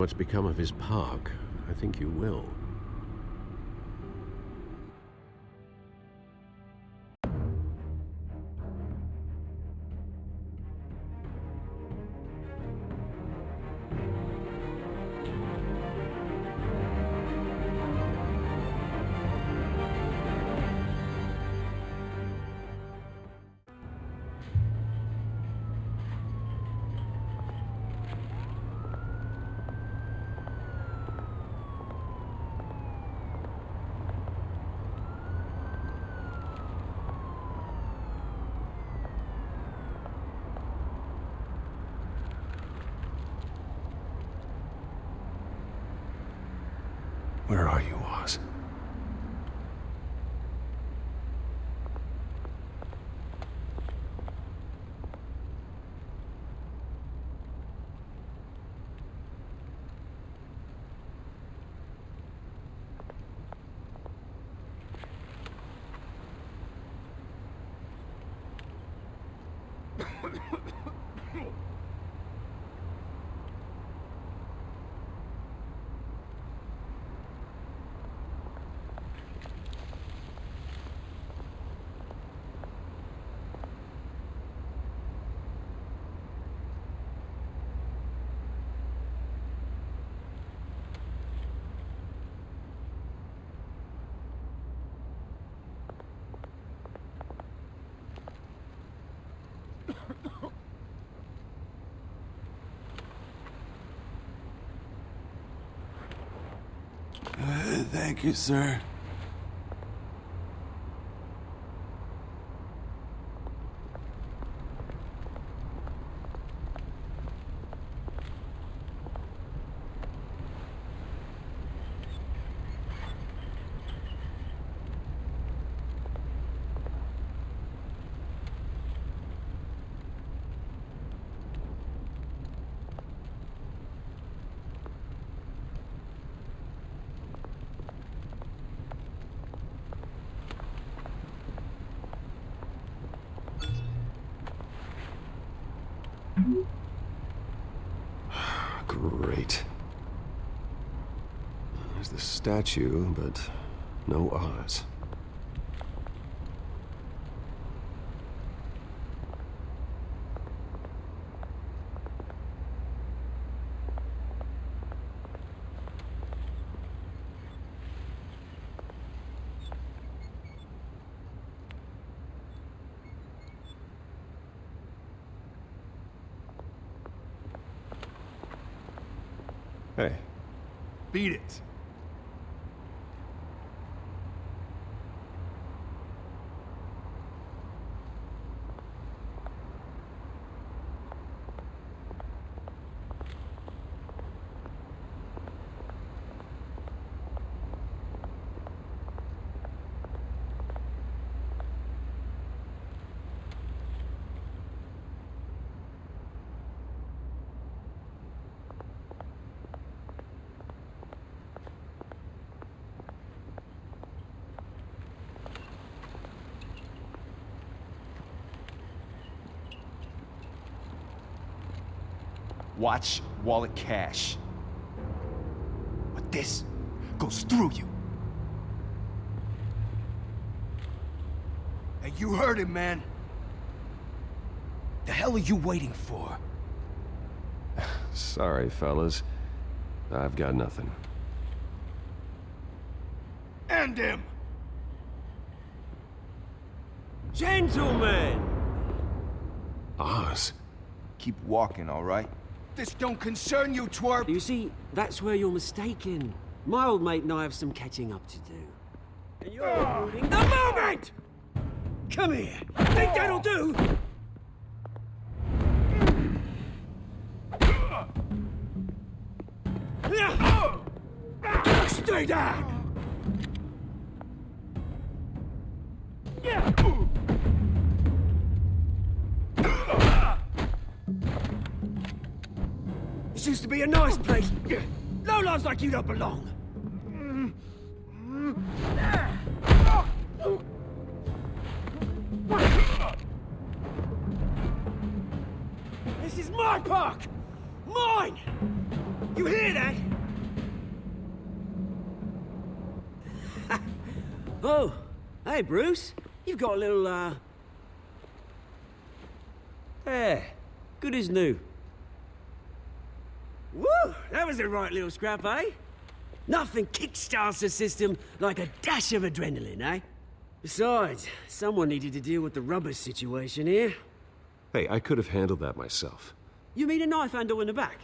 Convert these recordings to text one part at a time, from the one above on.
What's become of his park? I think you will. Where are you, Oz? Thank you, sir. Great. There's the statue, but no Oz. Hey. Beat it. Watch wallet cash. But this goes through you. Hey, you heard him, man. The hell are you waiting for? Sorry, fellas. I've got nothing. End him! Gentlemen! Oz? Keep walking, all right? This don't concern you, twerp! You see, that's where you're mistaken. My old mate and I have some catching up to do. And you're ruining the moment! Come here! Think that'll do? Stay down! This used to be a nice place. Lowlifes like you don't belong. This is my park! Mine! You hear that? Oh, hey, Bruce. You've got a little, There. Good as new. Woo! That was a right little scrap, eh? Nothing kickstarts the system like a dash of adrenaline, eh? Besides, someone needed to deal with the rubber situation here. Hey, I could have handled that myself. You mean a knife handle in the back?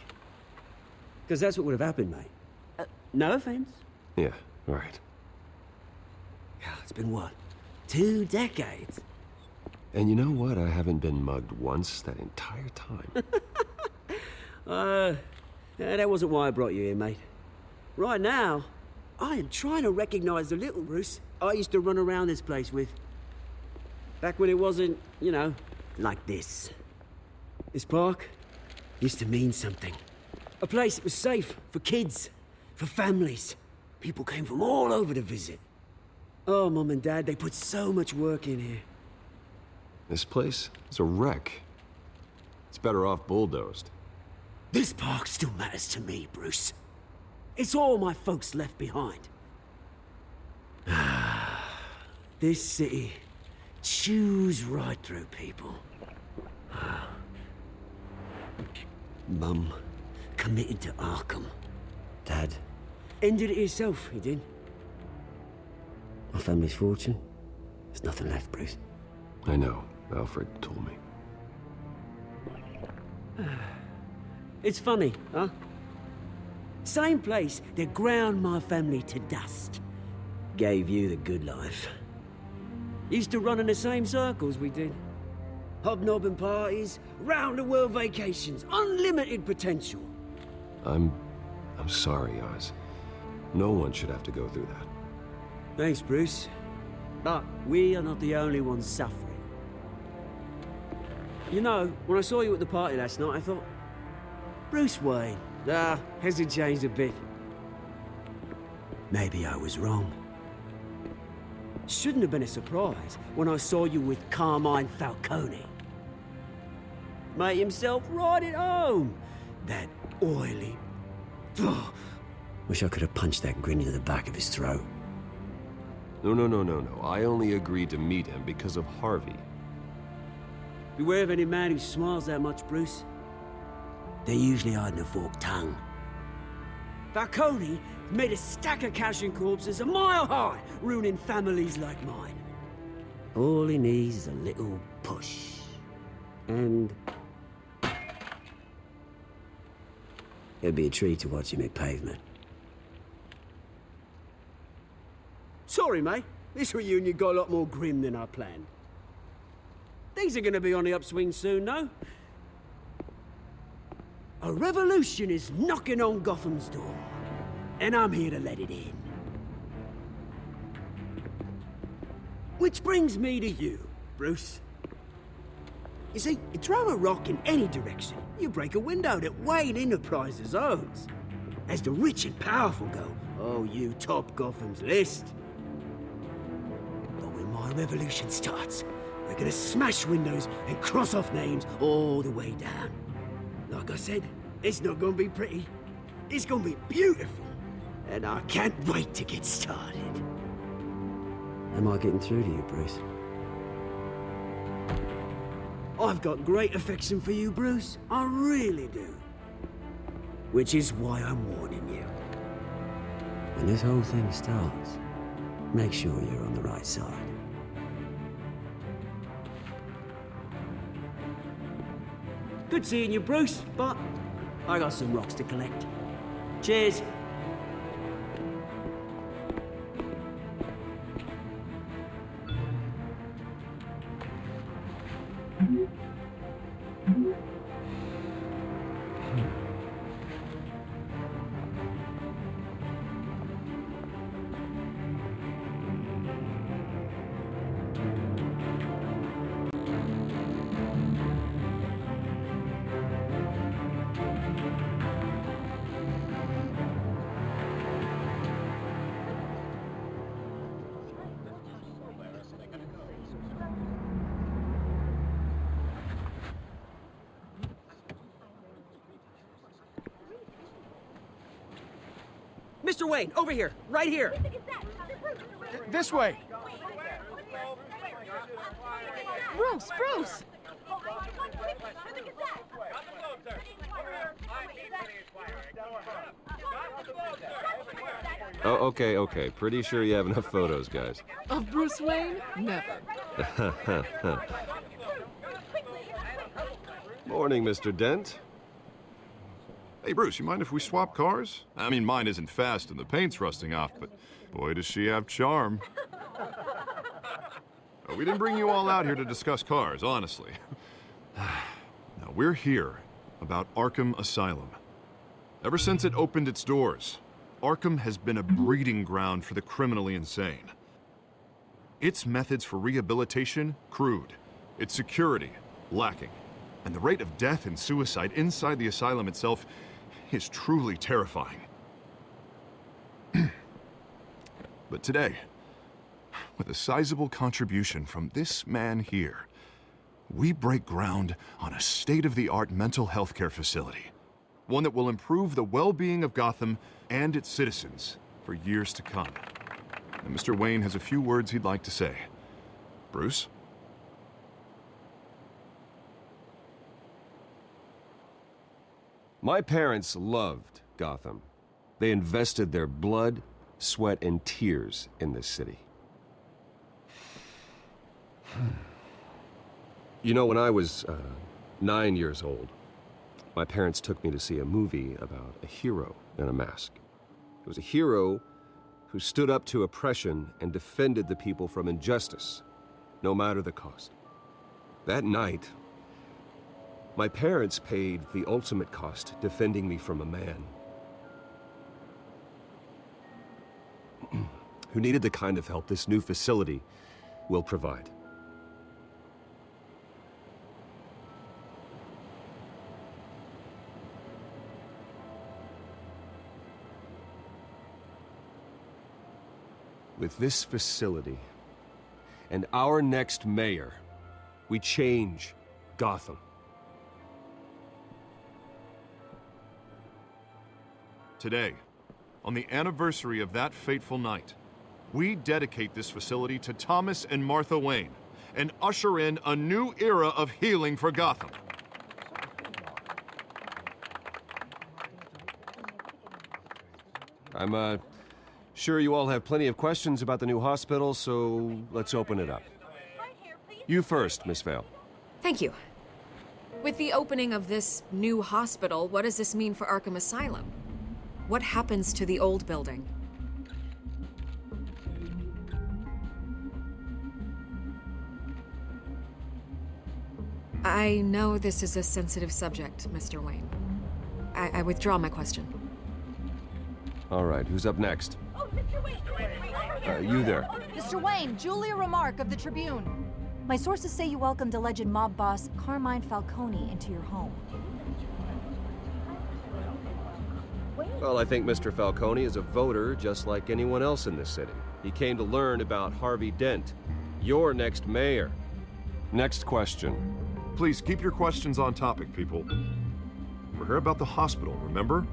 Because that's what would have happened, mate. No offense. Yeah, all right. It's been what? 2 decades? And you know what? I haven't been mugged once that entire time. That wasn't why I brought you here, mate. Right now, I am trying to recognize the little Bruce I used to run around this place with. Back when it wasn't, you know, like this. This park used to mean something. A place that was safe for kids, for families. People came from all over to visit. Oh, Mum and Dad, they put so much work in here. This place is a wreck. It's better off bulldozed. This park still matters to me, Bruce. It's all my folks left behind. This city chews right through people. Mum committed to Arkham. Dad ended it himself, he did. My family's fortune, there's nothing left, Bruce. I know. Alfred told me. It's funny, huh? Same place that ground my family to dust. Gave you the good life. Used to run in the same circles we did. Hobnobbing parties, round-the-world vacations, unlimited potential. I'm sorry, Oz. No one should have to go through that. Thanks, Bruce. But we are not the only ones suffering. You know, when I saw you at the party last night, I thought, Bruce Wayne. Hasn't changed a bit. Maybe I was wrong. Shouldn't have been a surprise when I saw you with Carmine Falcone. Made himself right at home. That oily... Wish I could have punched that grin into the back of his throat. No. I only agreed to meet him because of Harvey. Beware of any man who smiles that much, Bruce. They're usually hiding a forked tongue. Falcone made a stack of cashing corpses a mile high, ruining families like mine. All he needs is a little push. And... it'd be a treat to watch him hit pavement. Sorry, mate. This reunion got a lot more grim than I planned. Things are gonna be on the upswing soon, no? A revolution is knocking on Gotham's door, and I'm here to let it in. Which brings me to you, Bruce. You see, you throw a rock in any direction, you break a window that Wayne Enterprises owns. As the rich and powerful go, oh, you top Gotham's list. But when my revolution starts, we're gonna smash windows and cross off names all the way down. Like I said, it's not gonna be pretty. It's gonna be beautiful. And I can't wait to get started. Am I getting through to you, Bruce? I've got great affection for you, Bruce. I really do. Which is why I'm warning you. When this whole thing starts, make sure you're on the right side. Good seeing you, Bruce, but I got some rocks to collect. Cheers. Mr. Wayne, over here, right here. This way! Bruce! Oh, okay. Pretty sure you have enough photos, guys. Of Bruce Wayne? Never. Morning, Mr. Dent. Hey, Bruce, you mind if we swap cars? I mean, mine isn't fast and the paint's rusting off, but boy, does she have charm. We didn't bring you all out here to discuss cars, honestly. Now, we're here about Arkham Asylum. Ever since it opened its doors, Arkham has been a breeding ground for the criminally insane. Its methods for rehabilitation, crude. Its security, lacking. And the rate of death and suicide inside the asylum itself is truly terrifying. But today, with a sizable contribution from this man here, we break ground on a state-of-the-art mental health care facility. One that will improve the well-being of Gotham and its citizens for years to come. And Mr. Wayne has a few words he'd like to say. Bruce? My parents loved Gotham. They invested their blood, sweat, and tears in this city. You know, when I was 9 years old, my parents took me to see a movie about a hero in a mask. It was a hero who stood up to oppression and defended the people from injustice, no matter the cost. That night, my parents paid the ultimate cost defending me from a man who needed the kind of help this new facility will provide. With this facility and our next mayor, we change Gotham. Today, on the anniversary of that fateful night, we dedicate this facility to Thomas and Martha Wayne and usher in a new era of healing for Gotham. I'm sure you all have plenty of questions about the new hospital, so let's open it up. You first, Miss Vale. Thank you. With the opening of this new hospital, what does this mean for Arkham Asylum? What happens to the old building? I know this is a sensitive subject, Mr. Wayne. I withdraw my question. All right, who's up next? You there. Mr. Wayne, Julia Remark of the Tribune. My sources say you welcomed alleged mob boss Carmine Falcone into your home. Well, I think Mr. Falcone is a voter just like anyone else in this city. He came to learn about Harvey Dent, your next mayor. Next question. Please keep your questions on topic, people. We're here about the hospital, remember?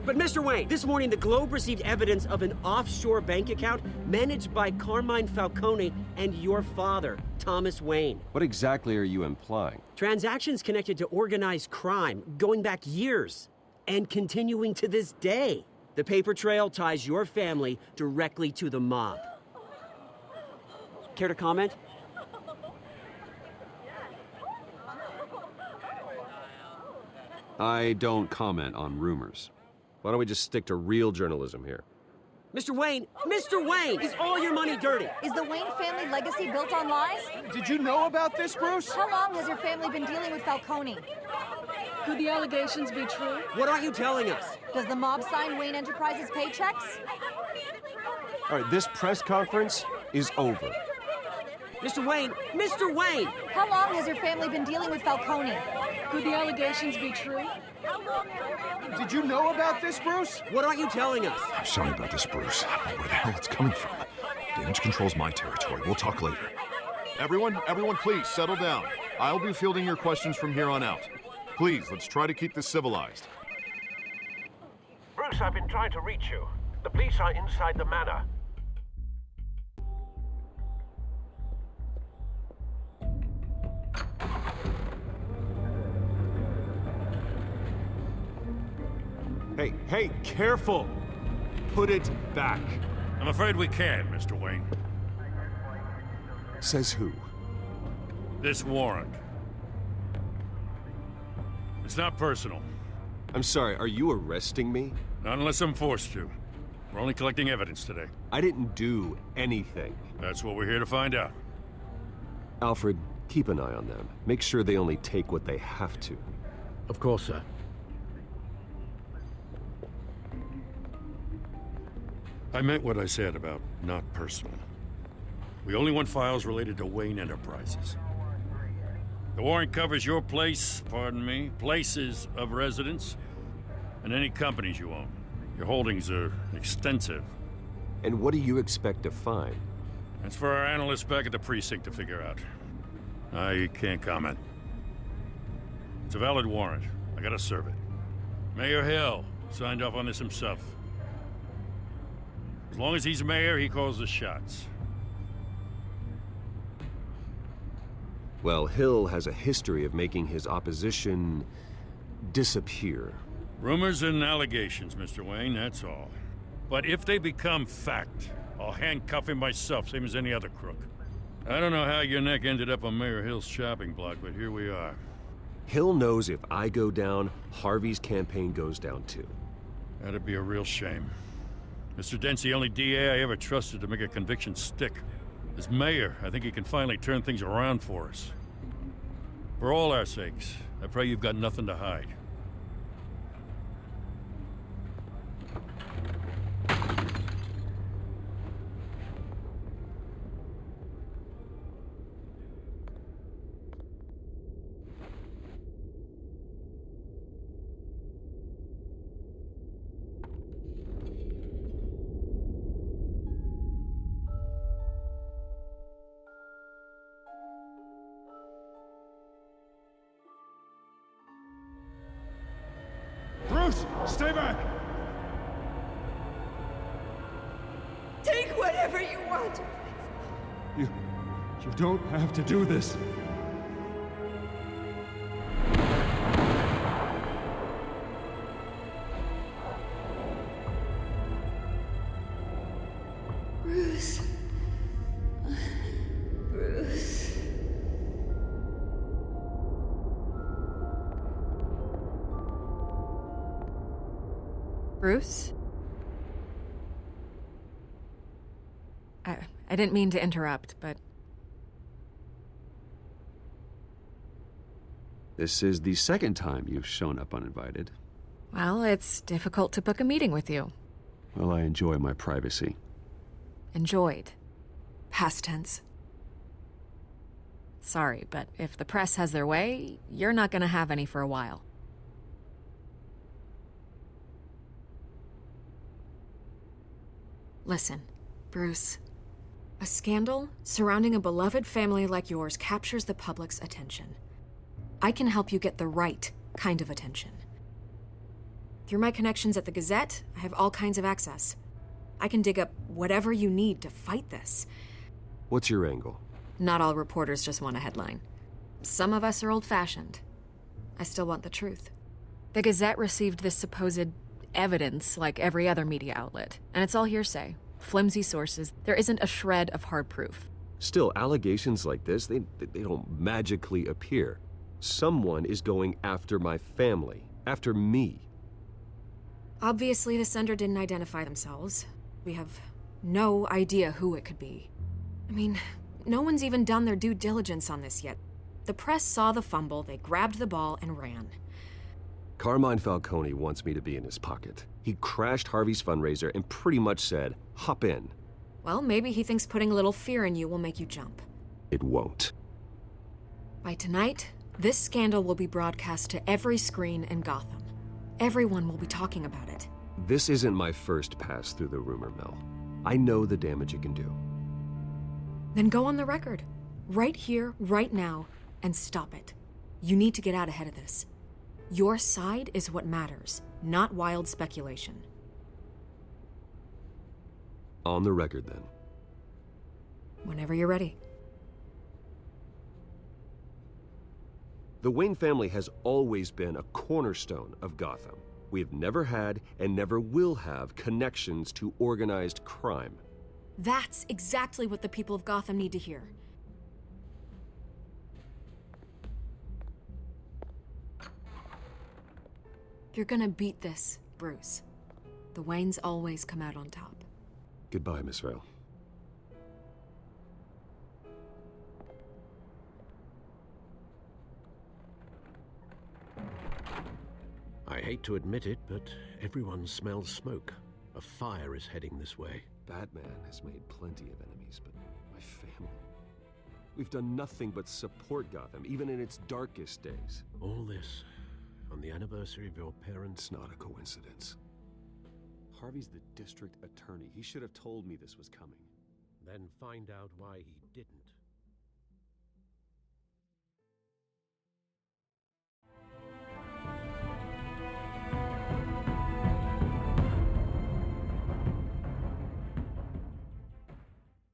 But Mr. Wayne, this morning the Globe received evidence of an offshore bank account managed by Carmine Falcone and your father, Thomas Wayne. What exactly are you implying? Transactions connected to organized crime going back years and continuing to this day. The paper trail ties your family directly to the mob. Care to comment? I don't comment on rumors. Why don't we just stick to real journalism here? Mr. Wayne, is all your money dirty? Is the Wayne family legacy built on lies? Did you know about this, Bruce? How long has your family been dealing with Falcone? Could the allegations be true? What aren't you telling us? Does the mob sign Wayne Enterprises paychecks? All right, this press conference is over. Mr. Wayne! How long has your family been dealing with Falcone? Could the allegations be true? Did you know about this, Bruce? What aren't you telling us? I'm sorry about this, Bruce. I don't know where the hell it's coming from. Damage control's my territory. We'll talk later. Everyone, please settle down. I'll be fielding your questions from here on out. Please, let's try to keep this civilized. Bruce, I've been trying to reach you. The police are inside the manor. Hey, careful! Put it back. I'm afraid we can't, Mr. Wayne. Says who? This warrant. It's not personal. I'm sorry, are you arresting me? Not unless I'm forced to. We're only collecting evidence today. I didn't do anything. That's what we're here to find out. Alfred, keep an eye on them. Make sure they only take what they have to. Of course, sir. I meant what I said about not personal. We only want files related to Wayne Enterprises. The warrant covers your place, pardon me, places of residence, and any companies you own. Your holdings are extensive. And what do you expect to find? That's for our analysts back at the precinct to figure out. I can't comment. It's a valid warrant. I gotta serve it. Mayor Hill signed off on this himself. As long as he's mayor, he calls the shots. Well, Hill has a history of making his opposition disappear. Rumors and allegations, Mr. Wayne, that's all. But if they become fact, I'll handcuff him myself, same as any other crook. I don't know how your neck ended up on Mayor Hill's shopping block, but here we are. Hill knows if I go down, Harvey's campaign goes down too. That'd be a real shame. Mr. Dent's the only DA I ever trusted to make a conviction stick. As mayor, I think he can finally turn things around for us. For all our sakes, I pray you've got nothing to hide. Bruce, stay back! Take whatever you want. You don't have to do this. Bruce. Bruce. Bruce? I didn't mean to interrupt, but... This is the second time you've shown up uninvited. Well, it's difficult to book a meeting with you. Well, I enjoy my privacy. Enjoyed. Past tense. Sorry, but if the press has their way, you're not gonna have any for a while. Listen, Bruce. A scandal surrounding a beloved family like yours captures the public's attention. I can help you get the right kind of attention. Through my connections at the Gazette, I have all kinds of access. I can dig up whatever you need to fight this. What's your angle? Not all reporters just want a headline. Some of us are old-fashioned. I still want the truth. The Gazette received this supposed evidence like every other media outlet, and it's all hearsay. Flimsy sources. There isn't a shred of hard proof. Still, allegations like this, they don't magically appear. Someone is going after my family, after me. Obviously, the sender didn't identify themselves. We have no idea who it could be. I mean, no one's even done their due diligence on this yet. The press saw the fumble, they grabbed the ball and ran. Carmine Falcone wants me to be in his pocket. He crashed Harvey's fundraiser and pretty much said, hop in. Well, maybe he thinks putting a little fear in you will make you jump. It won't. By tonight, this scandal will be broadcast to every screen in Gotham. Everyone will be talking about it. This isn't my first pass through the rumor mill. I know the damage it can do. Then go on the record. Right here, right now, and stop it. You need to get out ahead of this. Your side is what matters, not wild speculation. On the record, then. Whenever you're ready. The Wayne family has always been a cornerstone of Gotham. We have never had and never will have connections to organized crime. That's exactly what the people of Gotham need to hear. You're gonna beat this, Bruce. The Waynes always come out on top. Goodbye, Miss Vale. I hate to admit it, but everyone smells smoke. A fire is heading this way. Batman has made plenty of enemies, but my family... We've done nothing but support Gotham, even in its darkest days. All this on the anniversary of your parents' It's not a coincidence. Harvey's the district attorney. He should have told me this was coming. Then find out why he didn't.